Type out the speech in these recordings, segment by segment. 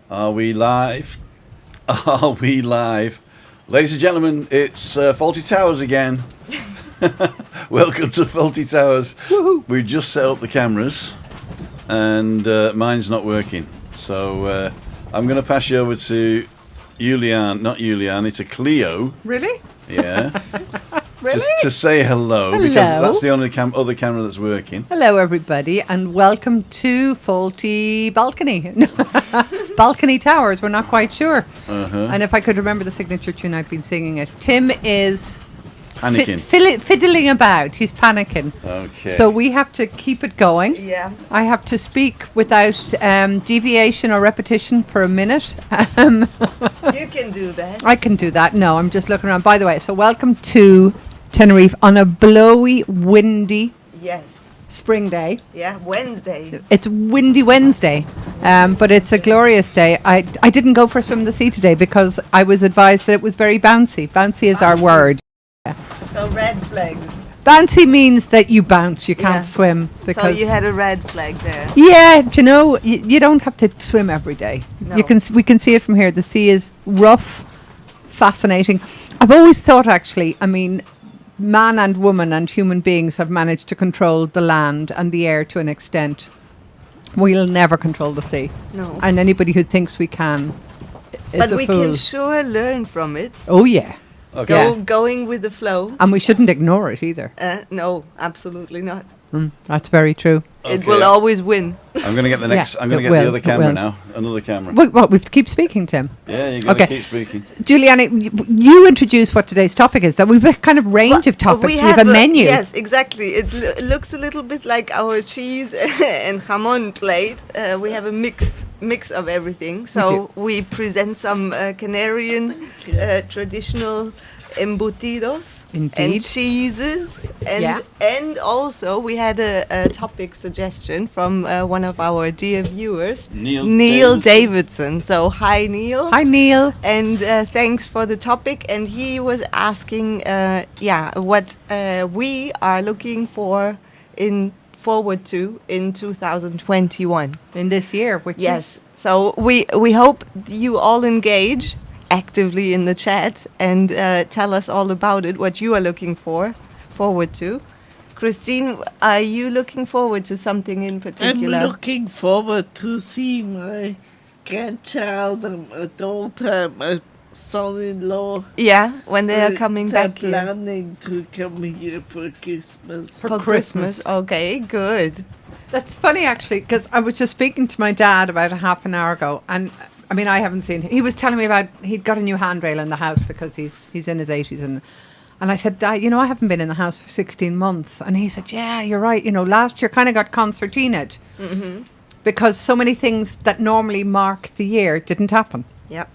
Are we live? Are we live? Ladies and gentlemen, it's Faulty Towers again. Welcome to Faulty Towers. Woohoo. We just set up the cameras and mine's not working. So I'm going to pass you over to Julian, not Julian, it's a CLIO. Really? Yeah. Really? Just to say hello, because Hello. that's the only other camera that's working. Hello, everybody, and welcome to Faulty Balcony. Balcony Towers, we're not quite sure. And if I could remember the signature tune, I've been singing it. Tim is Panicking. fiddling about. He's panicking. Okay. So we have to keep it going. Yeah. I have to speak without deviation or repetition for a minute. You can do that. I can do that. No, I'm just looking around. By the way, so welcome to Tenerife on a blowy, windy Yes. spring day. Yeah. Wednesday. It's windy Wednesday, but it's a glorious day. I didn't go for a swim in the sea today because I was advised that it was very bouncy. Bouncy is our word. So red flags. Bouncy means that you bounce. You can't Yeah. swim So because you had a red flag there. yeah, do you know, you don't have to swim every day. No. We can see it from here. The sea is rough, fascinating. I've always thought, actually, I mean, man and woman and human beings have managed to control the land and the air to an extent. We'll never control the sea. No. And anybody who thinks we can is But a we fool. can sure learn from it. Oh, yeah. Okay. Going with the flow. And we shouldn't ignore it either. No, absolutely not. That's very true. It Okay. will always win. I'm going to get the next. Yeah, I'm going it to get will, the other it camera will. now. Another camera. What, we have to keep speaking, Tim. Yeah, you got to Okay. keep speaking. Juliana, you introduce what today's topic is. That we've a kind of range of topics. We have a menu. Yes, exactly. It looks a little bit like our cheese and jamon plate. We have a mix of everything. So we present some Canarian traditional embutidos Indeed. and cheeses, and Yeah. and also we had a topic suggestion from one of our dear viewers, Neil Davidson. So hi, Neil. Hi, Neil. And thanks for the topic. And he was asking, what we are looking forward to in 2021. In this year, which Yes. is... So we hope you all engage actively in the chat and tell us all about it, what you are looking forward to. Christine, are you looking forward to something in particular? I'm looking forward to see my grandchild and my daughter, my son-in-law. Yeah, when they are coming They're back here. planning to come here for Christmas. For Christmas. Okay, good. That's funny, actually, because I was just speaking to my dad about a half an hour ago, and I mean, I haven't seen... He was telling me about... He'd got a new handrail in the house because he's in his 80s, and I said, Dad, I haven't been in the house for 16 months. And he said, yeah, you're right. Last year kind of got concertinaed because so many things that normally mark the year didn't happen. Yep.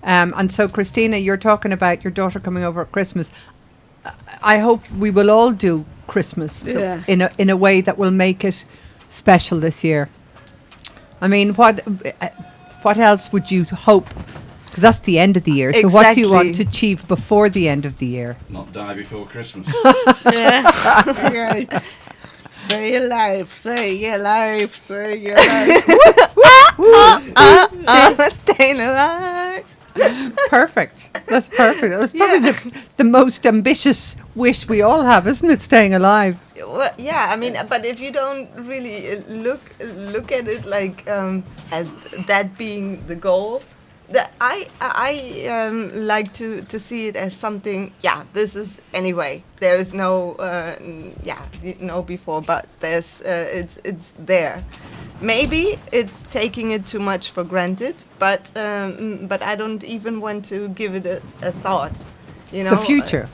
And so, Christina, you're talking about your daughter coming over at Christmas. I hope we will all do Christmas Yeah. in a way that will make it special this year. I mean, what else would you hope? Because that's the end of the year. So what do you want to Exactly. achieve before the end of the year? Not die before Christmas. Right. Stay alive, stay alive, stay alive. Staying alive. Perfect. That's perfect. That's probably the most ambitious wish we all have, isn't it? Staying alive. Well, yeah, I mean, but if you don't really look at it like as that being the goal, I like to see it as something. Yeah, this is anyway. There is no before, but there's it's there. Maybe it's taking it too much for granted, but I don't even want to give it a thought. The future.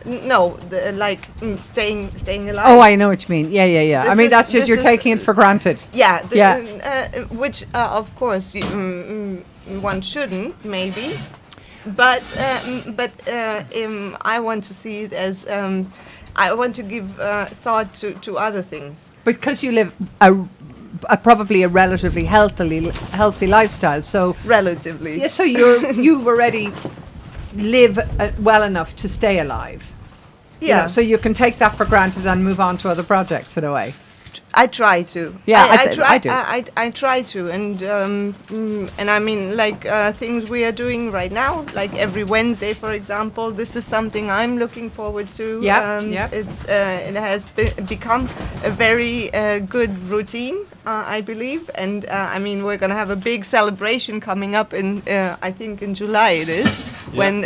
Staying alive. Oh, I know what you mean. Yeah. I This mean, is- that's just this you're is- taking it for granted. Yeah, Yeah. Which of course one shouldn't maybe, but I want to see it as I want to give thought to other things. Because you live probably a relatively healthy lifestyle, so Relatively. yeah, so you've already live well enough to stay alive. Yeah. So you can take that for granted and move on to other projects in a way. I try to. Yeah, I try. I do. I try to, and I mean, like things we are doing right now, like every Wednesday, for example. This is something I'm looking forward to. Yep. It has become a very good routine, I believe, and I mean, we're gonna have a big celebration coming up in, I think, in July. It is when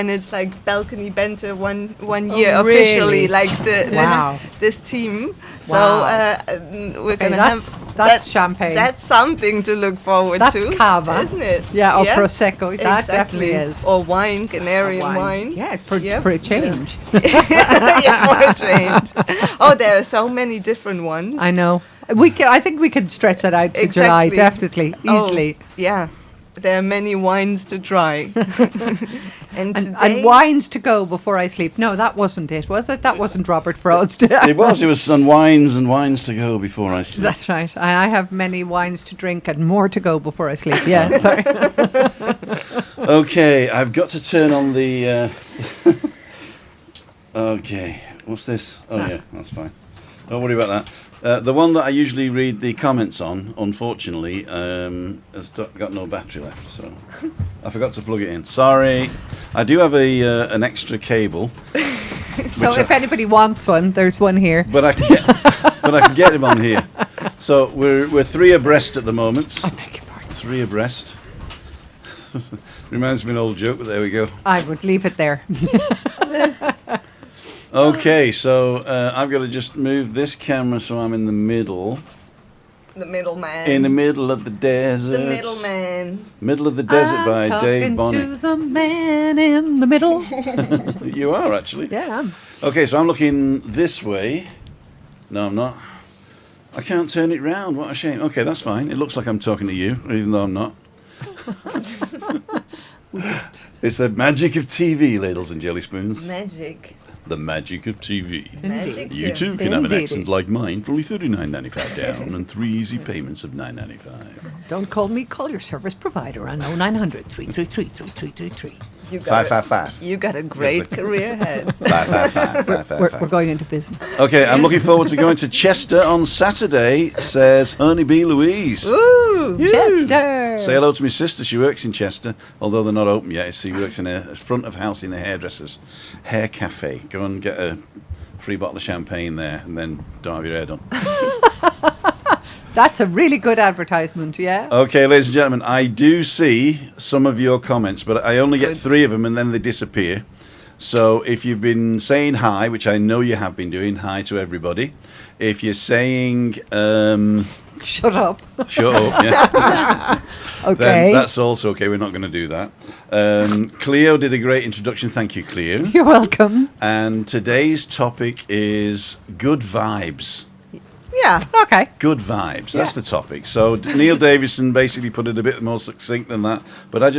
it's like balcony Banter one year really? officially, like Wow. this team. Wow. So we're Okay, gonna that's champagne. That's something to look forward That's to, cava. isn't it? Yeah, or Prosecco. That Exactly. definitely is. Or wine, Canarian wine. Yeah, for Yep. a change. Yeah, for a change. Oh, there are so many different ones. I know. I think we could stretch that out to July, Exactly. definitely, easily. Oh, yeah, there are many wines to try. and today, And wines to go before I sleep. No, that wasn't it, was it? That wasn't Robert Frost. It was some wines and wines to go before I sleep. That's right. I have many wines to drink and more to go before I sleep. Yeah, sorry. Okay, I've got to turn on the... Okay, what's this? Oh yeah, that's fine. Don't worry about that. The one that I usually read the comments on, unfortunately, has got no battery left, so I forgot to plug it in. Sorry. I do have an extra cable. So if anybody wants one, there's one here. But I can get him on here. So we're 3 abreast at the moment. I beg your pardon. 3 abreast. Reminds me of an old joke, but there we go. I would leave it there. Okay, so I've got to just move this camera so I'm in the middle. the middleman. In the middle of the desert. The middleman. Middle of the Desert by Dave Talking Bonnet. to the man in the middle. You are actually. Yeah, I am. Okay, so I'm looking this way. No, I'm not. I can't turn it round. What a shame. Okay, that's fine. It looks like I'm talking to you, even though I'm not. It's the magic of TV, ladles and jelly spoons. Magic. The magic of TV. Magic. You Tim. too can have an Indeed. accent like mine for only $39.95 down and 3 easy payments of $9.95. Don't call me. Call your service provider on 0900 333 3333. You got 555. You got a great career ahead. 555. We're going into business. Okay, I'm looking forward to going to Chester on Saturday, says Honeybee Louise. Ooh. Chester. Say hello to my sister. She works in Chester, although they're not open yet. She works in a front of house in a hairdresser's hair cafe. Go and get a free bottle of champagne there, and then don't have your hair done. That's a really good advertisement, yeah? Okay, ladies and gentlemen, I do see some of your comments, but I only get Good. 3 of them, and then they disappear. So if you've been saying hi, which I know you have been doing, hi to everybody. If you're saying Shut up. shut up, yeah. Okay. Then that's also okay. We're not going to do that. CLIO did a great introduction. Thank you, CLIO. You're welcome. And today's topic is good vibes. Yeah. Okay. Good vibes. That's the topic. So Neil Davison basically put it a bit more succinct than that. But I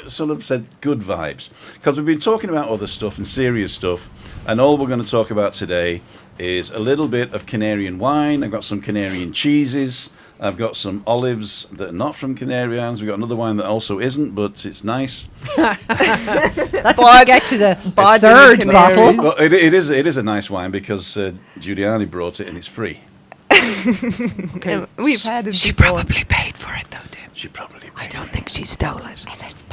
sort of said good vibes. Because we've been talking about other stuff and serious stuff. And all we're going to talk about today is a little bit of Canarian wine. I've got some Canarian cheeses. I've got some olives that are not from Canary Islands. We've got another wine that also isn't, but it's nice. That's if we get to the third Canaries. bottle. Well, it is a nice wine because Giuliani brought it and it's free. Yeah, we've had it She before. probably paid for it, though, Tim. She probably I paid. don't think she stole it.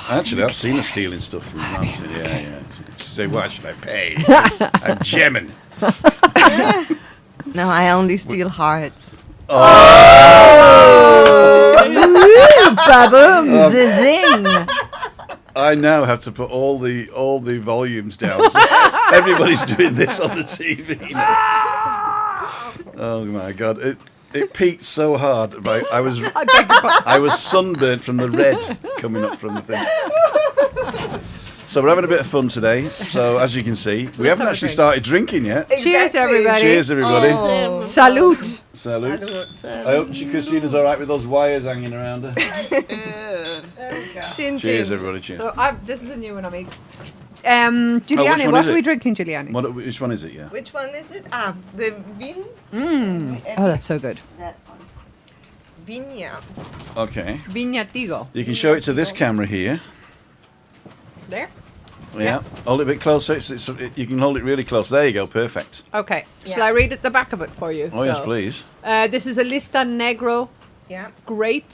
Actually, I've seen her stealing stuff from last year. Yeah. She say, "Why should I pay? I'm jamming." No, I only steal hearts. Ba-boom, zing. I now have to put all the volumes down. So everybody's doing this on the TV. Oh my God! It peaked so hard. Right? I was sunburnt from the red coming up from the thing. So we're having a bit of fun today. So as you can see, we haven't have a actually drink. started drinking yet. Cheers, everybody. Cheers, everybody. Oh. Salute. Salute. I hope Christina's all right with those wires hanging around her. Chin Cheers, chin. everybody. Cheers. So this is a new one on me. which Giuliani, one what is are it? we drinking, Giuliani? Which one is it? Yeah. Which one is it? Ah, the Vin. Oh, that's so good. That one. Viña. Okay. Viñatigo. You can show it to this camera here. There? Yeah. Hold it a bit closer. You can hold it really close. There you go. Perfect. Okay. Shall Yeah. I read at the back of it for you? Oh, yes, So, please. This is a Lista Negro Yeah. grape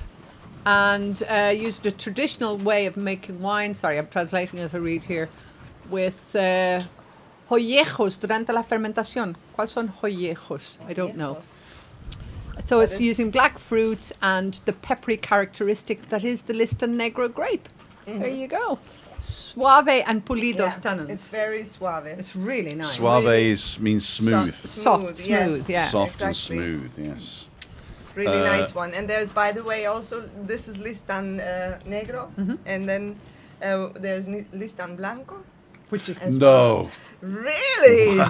and used a traditional way of making wine. Sorry, I'm translating as I read here. With joyejos durante la fermentación. ¿Cuáles son joyejos? I don't know. So it's using black fruits and the peppery characteristic that is the Lista Negro grape. There you go. Suave and pulidos tannins. It's very suave. It's really nice. Suave means smooth. Soft, smooth, yeah. Soft and exactly. smooth, yes. Really nice one. And there's, by the way, also this is Listan Negro, and then there's Listan Blanco. Which is as No. Really?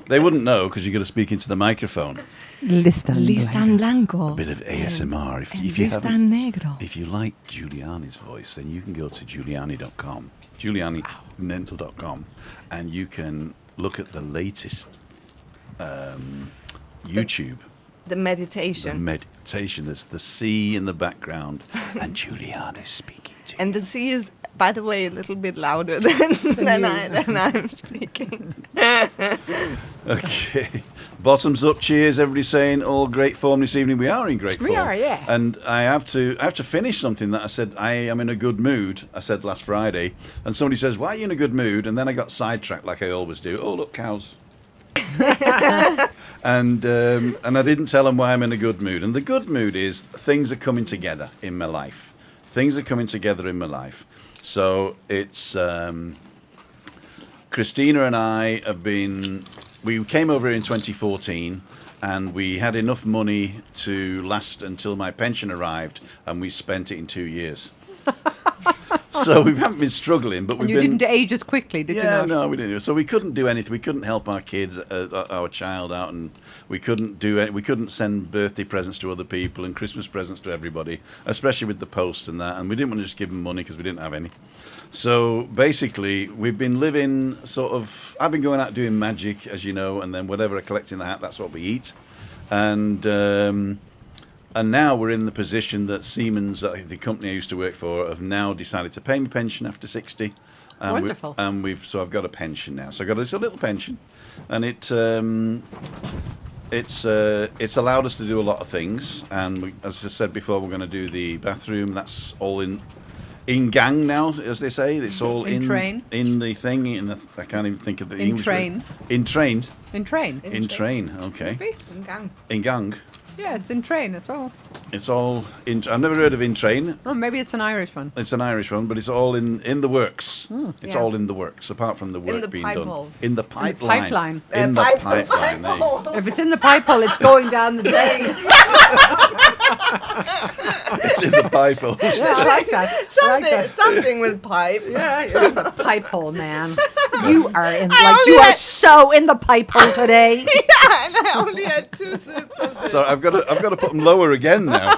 They wouldn't know because you're going to speak into the microphone. Listan Blanco. A bit of ASMR. If you Listan Negro. If you like Giuliani's voice, then you can go to Giuliani.com, GiulianiDental.com, and you can look at the latest YouTube. The meditation. The meditation. There's the sea in the background, and Giuliani's speaking to you. And the sea is, by the way, a little bit louder than I'm speaking. Okay. Bottoms up, cheers. Everybody's saying all great form this evening. We are in great form. We are, yeah. And I have to finish something that I said I am in a good mood. I said last Friday, and somebody says, "Why are you in a good mood?" And then I got sidetracked like I always do. Oh, look, cows. And I didn't tell them why I'm in a good mood. And the good mood is things are coming together in my life. Things are coming together in my life. So it's Christina and I have been. We came over here in 2014, and we had enough money to last until my pension arrived, and we spent it in 2 years. So we haven't been struggling, but And we've you been. didn't age as quickly, did you not? No, we didn't. So we couldn't do anything. We couldn't help our kids, our child out, and we couldn't do it. We couldn't send birthday presents to other people and Christmas presents to everybody, especially with the post and that. And we didn't want to just give them money because we didn't have any. So basically, we've been living sort of. I've been going out doing magic, as you know, and then whatever I collect in the hat, that's what we eat. And now we're in the position that Siemens, the company I used to work for, have now decided to pay me pension after 60. And Wonderful. So I've got a pension now. So I've got a little pension, and it's allowed us to do a lot of things. And as I said before, we're going to do the bathroom. That's all in gang now, as they say. It's all In train. in the thing. I can't even think of the English train. word. In train. In train. In train. Okay. Maybe? In gang. In gang. Yeah, it's in train, it's all. It's all in. I've never heard of in train. Oh, maybe it's an Irish one. It's an Irish one, but it's all in the works. It's Yeah. all in the works, apart from the work the being pipe done. hole. In the pipeline. pipeline. In the pipeline. there you go. If it's in the pipe hole, it's going down the drain. It's in the pipe hole. Yeah, I like that. I like that. Something with pipe. Yeah, you're in the pipe hole, man. You are in, only you are had- so in the pipe hole today. Yeah, and I only had 2 sips of this. So I've got to put them lower again now.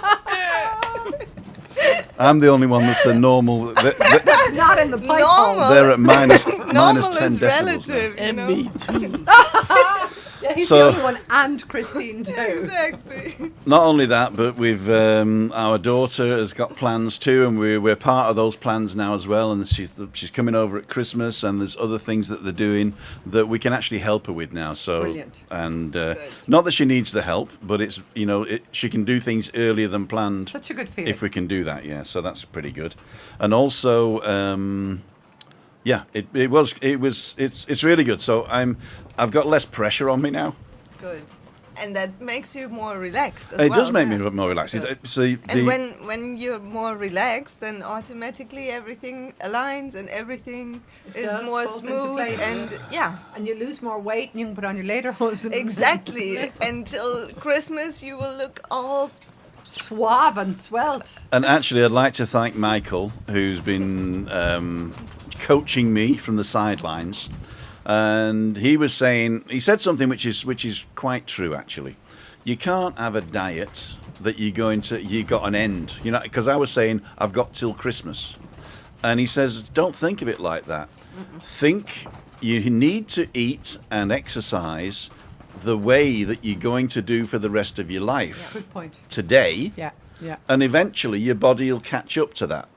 I'm the only one that's a normal. It's not in the pipe hole. Normal. They're at minus Normal 10 is decibels. Now. relative, you And know? me too. Yeah, he's So- the only one, and Christine too. Exactly. Not only that, but we've our daughter has got plans too, and we're part of those plans now as well. And she's coming over at Christmas, and there's other things that they're doing that we can actually help her with now. So, Brilliant. and not that she needs the help, but it's she can do things earlier than planned. Such a good feeling. If we can do that, yeah. So that's pretty good, and also. Yeah, it's really good. So I've got less pressure on me now. Good. And that makes you more relaxed as It well. does make me more relaxed. Good. And when you're more relaxed, then automatically everything aligns and everything is does, more falls into smooth place. and yeah. And you lose more weight, and you can put on your lederhosen. Exactly. Until Christmas, you will look all Suave and svelte. And actually, I'd like to thank Michael, who's been coaching me from the sidelines. And he said something which is quite true, actually. You can't have a diet that you got an end. You know, because I was saying I've got till Christmas, and he says don't think of it like that. Think you need to eat and exercise the way that you're going to do for the rest of your life Good point. today, Yeah, yeah. and eventually your body will catch up to that.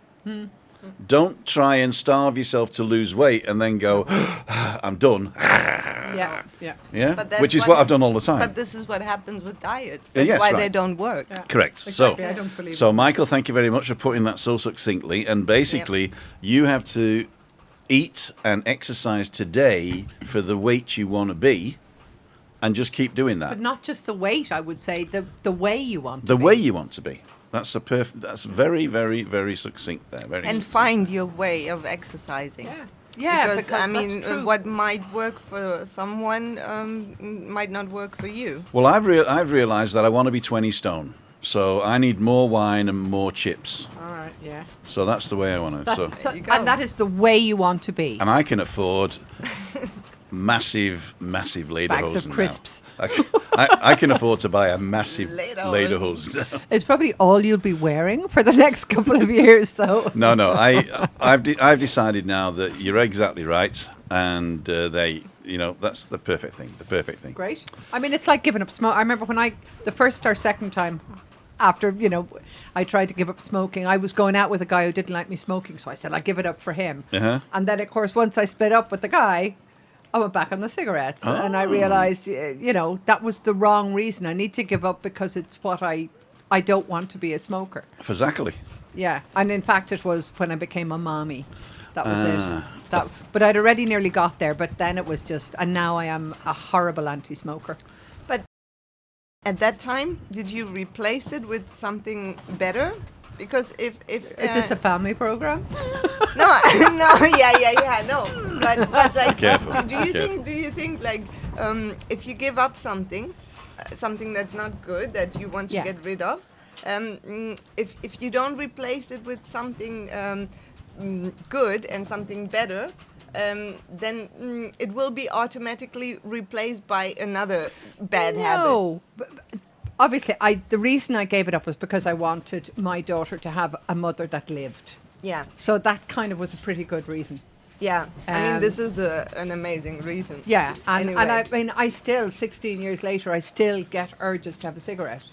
Don't try and starve yourself to lose weight and then go, I'm done. Yeah, yeah. Yeah, But that's which is what I've done all the time. But this is what happens with diets. That's yes, why right. they don't work. Yeah. Correct. Exactly, I don't believe So in that. Michael, thank you very much for putting that so succinctly. And basically, you have to eat and exercise today for the weight you want to be, and just keep doing that. But not just the weight, I would say, the way you want to The be. way you want to be. That's That's very, very, very succinct there. Very And succinct. find your way of exercising. Yeah. Yeah, because I that's mean, true. what might work for someone might not work for you. Well, I've realised that I want to be 20 stone, so I need more wine and more chips. All right, yeah. So that's the way I want to. That's, There you go. and that is the way you want to be. And I can afford massive Bags of lederhosen now. crisps. I can afford to buy a massive Lederhosen. lederhosen. It's probably all you'll be wearing for the next couple of years, so. No, I've decided now that you're exactly right, and that's the perfect thing. The perfect thing. Great. I mean, it's like giving up smoke. I remember when the first or second time after, I tried to give up smoking, I was going out with a guy who didn't like me smoking, so I said I'd give it up for him. Uh-huh. And then, of course, once I split up with the guy, I went back on the cigarettes, and I realized, that was the wrong reason. I need to give up because it's what I don't want to be a smoker. Exactly. Yeah, and in fact, it was when I became a mommy. That was Ah, it. But I'd already nearly got there. But then it was just, and now I am a horrible anti-smoker. But at that time, did you replace it with something better? Because if Is this a family program? no, no. But like, Careful, do you careful. think like if you give up something that's not good that you want to Yeah. get rid of, if you don't replace it with something good and something better, then it will be automatically replaced by another bad habit. No. Obviously, the reason I gave it up was because I wanted my daughter to have a mother that lived. Yeah, So that kind of was a pretty good reason. yeah. I mean, Um, this is an amazing reason. Yeah, and Anyway. I mean, I still, 16 years later, I still get urges to have a cigarette.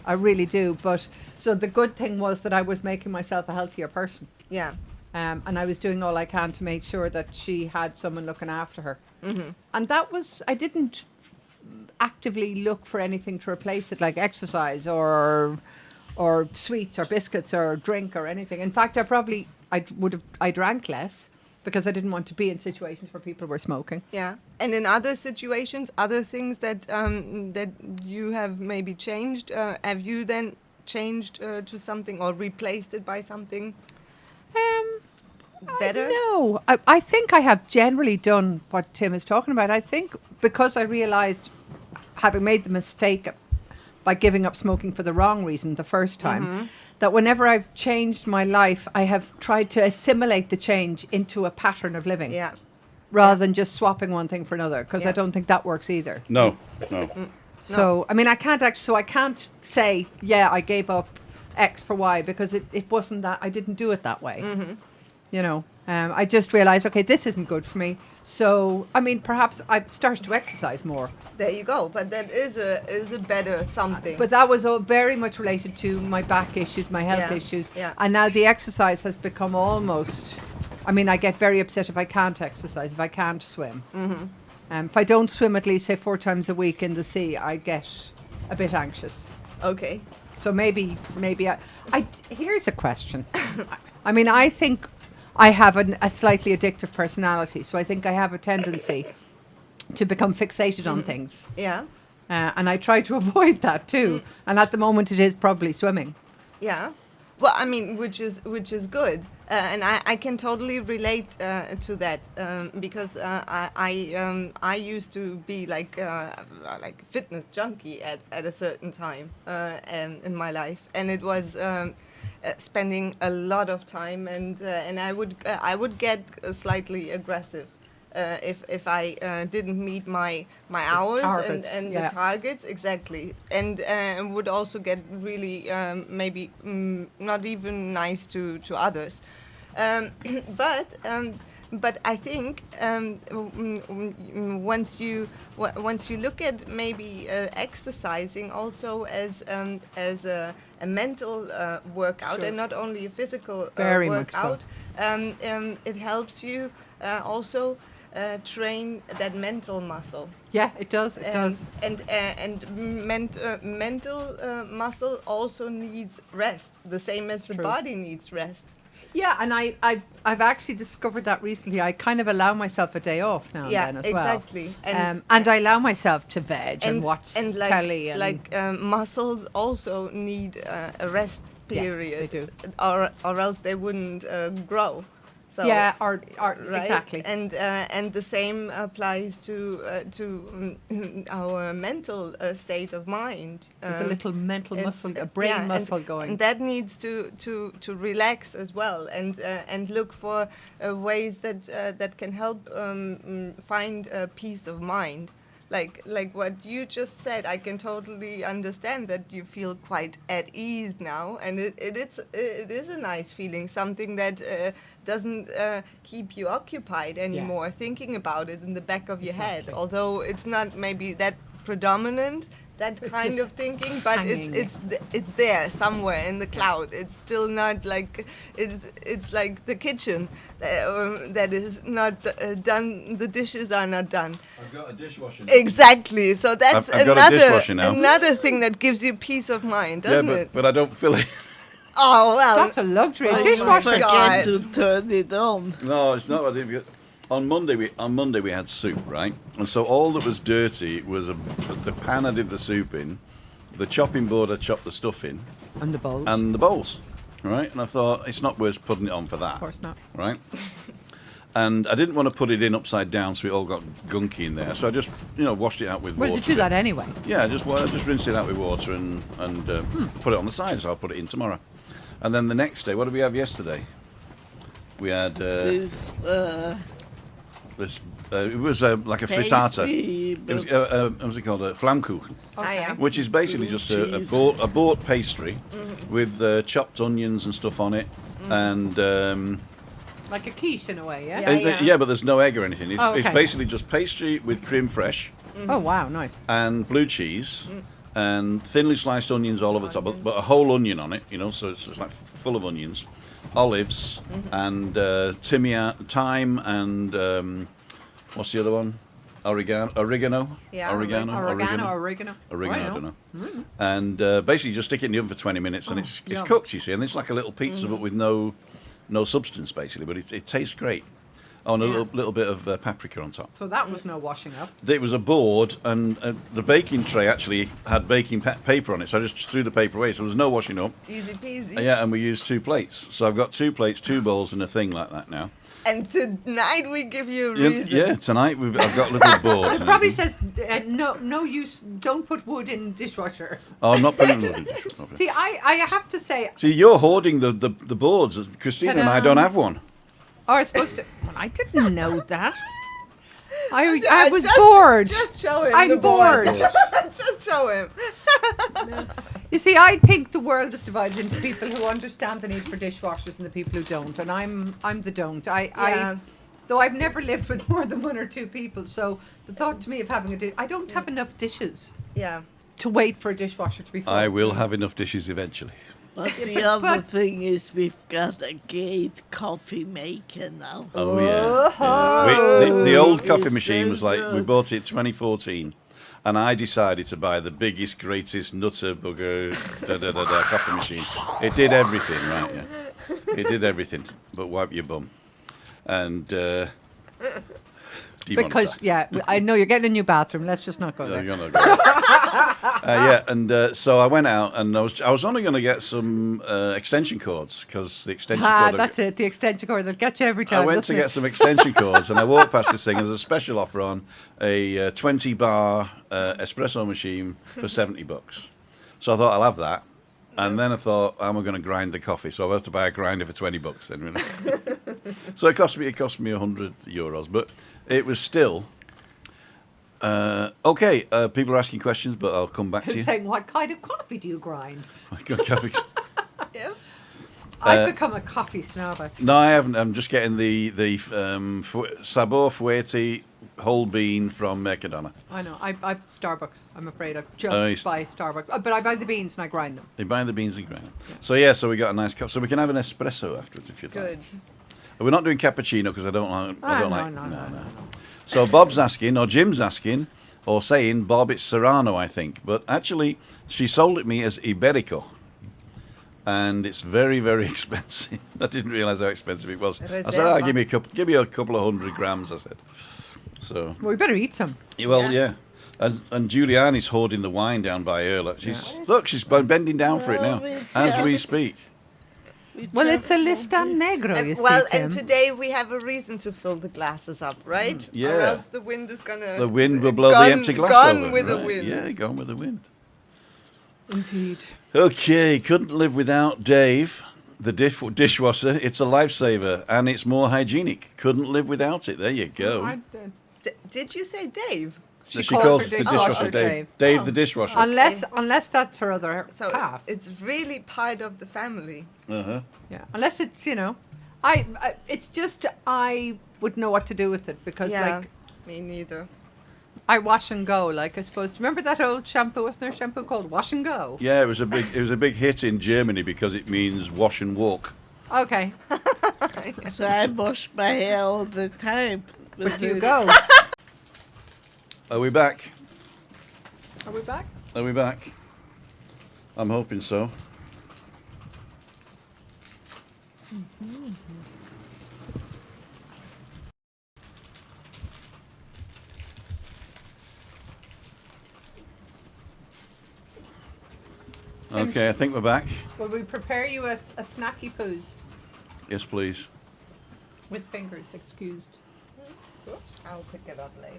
I really do. But so the good thing was that I was making myself a healthier person. Yeah. And I was doing all I can to make sure that she had someone looking after her. And that was, I didn't actively look for anything to replace it, like exercise or sweets or biscuits or drink or anything. In fact, I drank less because I didn't want to be in situations where people were smoking. Yeah, and in other situations, other things that that you have maybe changed, have you then changed to something or replaced it by something better? No, I think I have generally done what Tim is talking about. I think because I realised, having made the mistake by giving up smoking for the wrong reason the first time, that whenever I've changed my life, I have tried to assimilate the change into a pattern of living. Yeah, Rather than just swapping one thing for another, because I Yeah. don't think that works either. No. So, I mean, I can't say, yeah, I gave up X for Y, because it wasn't that, I didn't do it that way. I just realized, okay, this isn't good for me. So, I mean, perhaps I started to exercise more. there you go. But that is a better something. But that was all very much related to my back issues, my health Yeah, issues. yeah. And now the exercise has become almost, I mean, I get very upset if I can't exercise, if I can't swim. If I don't swim at least, say, 4 times a week in the sea, I get a bit anxious. Okay. So maybe here's a question. I mean, I think I have a slightly addictive personality, so I think I have a tendency to become fixated on things. Yeah. And I try to avoid that too. And at the moment it is probably swimming. Yeah. Well, I mean, which is good, and I can totally relate to that because I used to be like a fitness junkie at a certain time in my life, and it was spending a lot of time, and I would get slightly aggressive. If I didn't meet my hours targets, and yeah. the targets exactly, and would also get really maybe not even nice to others, but but I think once you look at maybe exercising also as a mental workout Sure. and not only a physical Very much so. workout, it helps you also train that mental muscle. Yeah, it does. It does. And mental muscle also needs rest, the same as the True. body needs rest. Yeah, and I've actually discovered that recently. I kind of allow myself a day off now Yeah, and then as exactly. well. And I allow myself to veg and watch like, telly. And muscles also need a rest Yeah, period. they do. Or else they wouldn't grow. So, yeah, or right? exactly. And the same applies to our mental state of mind. There's a little mental muscle, a brain muscle going. And that needs to relax as well, and look for ways that can help find peace of mind. Like what you just said, I can totally understand that you feel quite at ease now, and it is a nice feeling, something that doesn't keep you occupied anymore, thinking about it in the back of your head. Although it's not maybe that predominant, that kind of thinking, but hanging. it's there somewhere in the cloud. It's still not like it's like the kitchen that is not done. The dishes are not done. I've got a dishwasher now. Exactly. So that's I've got a dishwasher now. another thing that gives you peace of mind, doesn't it? But I don't feel it. Oh well. That's a luxury. Oh, Dishwasher. God. forget to turn it on. No, it's not. I didn't get. On Monday we had soup, right? And so all that was dirty was the pan I did the soup in, the chopping board I chopped the stuff in, And the bowls. and the bowls, right? And I thought it's not worth putting it on for that. Of course not. Right? And I didn't want to put it in upside down so it all got gunky in there. So I just, washed it out with Well, water. you do that anyway. Yeah, just rinse it out with water and put it on the side. So I'll put it in tomorrow. And then the next day, what did we have yesterday? We had This this. It was like a frittata. pastry, It was what was it called? A flammkuchen, Okay. which is basically just a cheese. bought pastry with chopped onions and stuff on it, and Like a quiche in a way, yeah? Yeah. but there's no egg or anything. It's, Oh, it's okay. basically just pastry with creme fraiche Oh, wow, nice. and blue cheese and thinly sliced onions all over the top, but a whole onion on it, so it's like full of onions, olives and thyme and what's the other one? Oregano. Yeah, Oregano. Oregano, I don't know. And basically just stick it in the oven for 20 minutes and it's yum. cooked, you see, and it's like a little pizza but with no substance basically, but it tastes great. Oh, and a little bit of paprika on top. So that was no washing up. It was a board, and the baking tray actually had baking paper on it, so I just threw the paper away, so there was no washing up. Easy peasy. Yeah, and we used 2 plates. So I've got 2 plates, 2 bowls, and a thing like that now. And tonight we give you a Yeah, reason. yeah, tonight I've got little boards. It and probably everything. says no use, don't put wood in dishwasher. Oh, I'm not putting it in the dishwasher. See, I have to say, See, you're hoarding the boards. Christine and I Ta-da. don't have one. I was supposed to. Well, I didn't know that. I was Just- bored. Just show him. I'm the board. bored. Just show him. You see, I think the world is divided into people who understand the need for dishwashers and the people who don't, and I'm the don't. Yeah. Though I've never lived with more than 1 or 2 people, so the thought to me of having I don't have enough dishes Yeah. to wait for a dishwasher to be full. I will have enough dishes eventually. But the other But- thing is we've got a great coffee maker now. Oh, yeah. The old coffee It's machine so was like, we good. bought it 2014, and I decided to buy the biggest, greatest, nutter bugger coffee machine. It did everything, right, yeah. It did everything, but wipe your bum. And Because, I know you're getting a new bathroom. Let's just not go No, there. you're not going. And so I went out, and I was only going to get some extension cords because the extension cord. That's it. The extension cord that'll get you every time. I went to doesn't get it? some extension cords, and I walked past this thing, and there's a special offer on a 20-bar espresso machine for $70. So I thought I'll have that, and then I thought, how am I going to grind the coffee? So I had to buy a grinder for $20 then. Really. So it cost me €100, but it was still. Okay, people are asking questions, but I'll come back to you. Saying, what kind of coffee do you grind? Yep. I've become a coffee snob. No, I haven't. I'm just getting the Sabor Fuerte whole bean from Mercadona. I know. I Starbucks. I'm afraid I Oh, just buy Starbucks. But I buy the beans and I grind them. You buy the beans and grind them. So yeah, so we got a nice cup. So we can have an espresso afterwards if you'd Good. like. We're not doing cappuccino because I don't like. No. So Bob's asking, or Jim's asking, or saying, Bob, it's Serrano, I think. But actually, she sold it me as Iberico. And it's very, very expensive. I didn't realise how expensive it was. I said, "Oh, give me a couple of 100 grams." I said. So. Well, we better eat some. Well, yeah. And Giuliani's hoarding the wine down by her. Look, she's bending down for it now as we speak. Well, it's a lista negro, you see, Well, Tim. and today we have a reason to fill the glasses up, right? Yeah. Or else the wind is gonna. The wind will blow the empty glass gone over. with the right. wind. Yeah, gone with the wind. Indeed. Okay, couldn't live without Dave, the dishwasher. It's a lifesaver and it's more hygienic. Couldn't live without it. There you go. Did you say Dave? She calls calls her the dishwasher dishwasher Dave. Dave. Dave the dishwasher. Unless that's her other So half. it's really part of the family. Uh-huh. Yeah. Unless it's, it's just I wouldn't know what to do with it because like me neither. I wash and go. Like I suppose. Remember that old shampoo? Wasn't there a shampoo called Wash and Go? Yeah, it was a big hit in Germany because it means wash and walk. Okay. So I wash my hair all the time. But you go. Are we back? Are we back? Are we back? I'm hoping so. Okay, I think we're back. Will we prepare you a snacky poos Yes, please. with fingers excused? Oops, I'll pick it up later.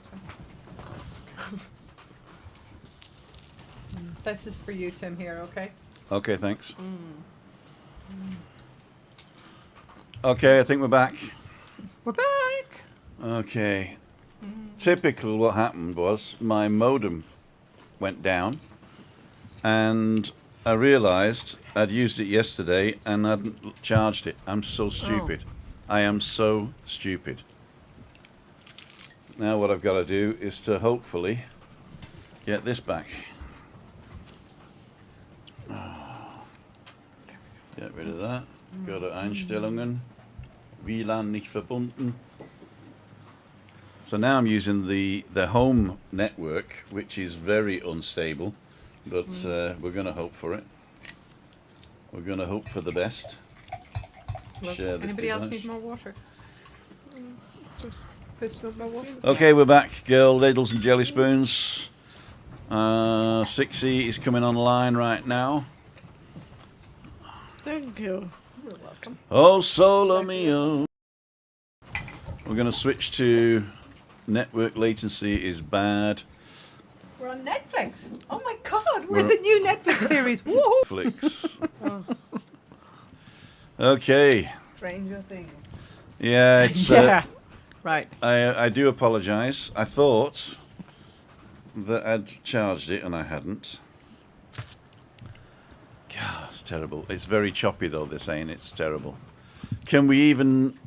This is for you, Tim. Here, okay? Okay, thanks. Okay, I think we're back. We're back. Okay. Typical what happened was my modem went down and I realised I'd used it yesterday and hadn't charged it. I'm so stupid. I am so stupid. Now what I've got to do is to hopefully get this back. Get rid of that. Go to Einstellungen. WLAN nicht verbunden. So now I'm using the home network, which is very unstable, but we're going to hope for it. We're going to hope for the best. Look, Share this anybody else device. need more water? Just more water. Okay, we're back, girl, ladles and jelly spoons. 6E is coming online right now. Thank you. You're welcome. Oh, solo mio. We're going to switch to network latency is bad. We're on Netflix. Oh my God, we're the new Netflix series. Woohoo! Netflix. Okay. Stranger Things. Yeah, it's. Yeah. Right. I do apologise. I thought that I'd charged it and I hadn't. God, it's terrible. It's very choppy though, they're saying it's terrible. Can we even...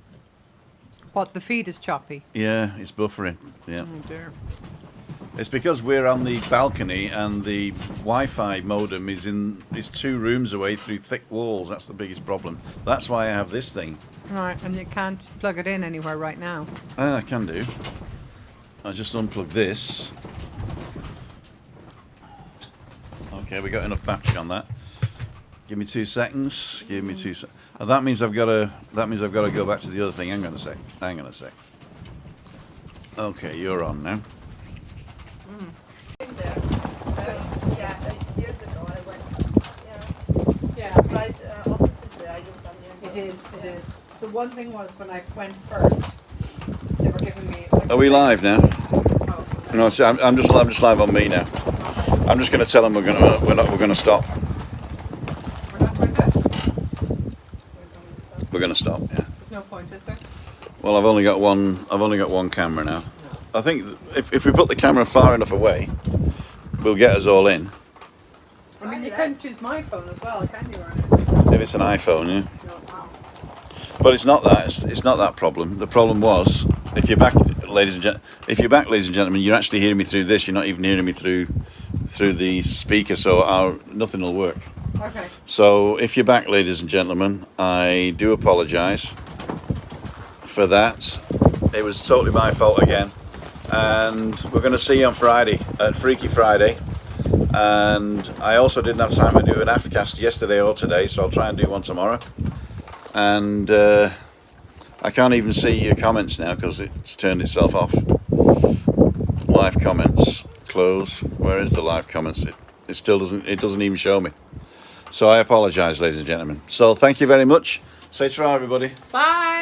What, the feed is choppy? Yeah, it's buffering. Yeah. Oh dear. It's because we're on the balcony and the Wi-Fi modem is 2 rooms away through thick walls. That's the biggest problem. That's why I have this thing. Right, and you can't plug it in anywhere right now. I can do. I just unplug this. Okay, we got enough battery on that. Give me 2 seconds. Give me 2 seconds. That means I've got to. That means I've got to go back to the other thing. Hang on a sec. Hang on a sec. Okay, you're on now. Yeah, years ago I went. Yeah, It's right opposite there. it is. The one thing was when I went first, they were giving me. Are we live now? Oh, No, see, I'm just live on me now. I'm just going to tell them we're going to stop. we're not going to. We're going to stop. Yeah. There's no point, is there? Well, I've only got one camera now. I think if we put the camera far enough away, we'll get us all in. I mean, you can choose my phone as well, can you? Or If it's an iPhone, yeah. no, But it's not that. It's not that problem. The problem was, if you're back, ladies and gentlemen, you're actually hearing me through this. You're not even hearing me through the speaker, so nothing will work. Okay. So if you're back, ladies and gentlemen, I do apologise for that. It was totally my fault again. And we're going to see you on Friday, at Freaky Friday. And I also didn't have time to do an aftercast yesterday or today, so I'll try and do one tomorrow. And I can't even see your comments now because it's turned itself off. Live comments, close. Where is the live comments? It still doesn't even show me. So I apologise, ladies and gentlemen. So thank you very much. Say ta-ra, everybody. Bye.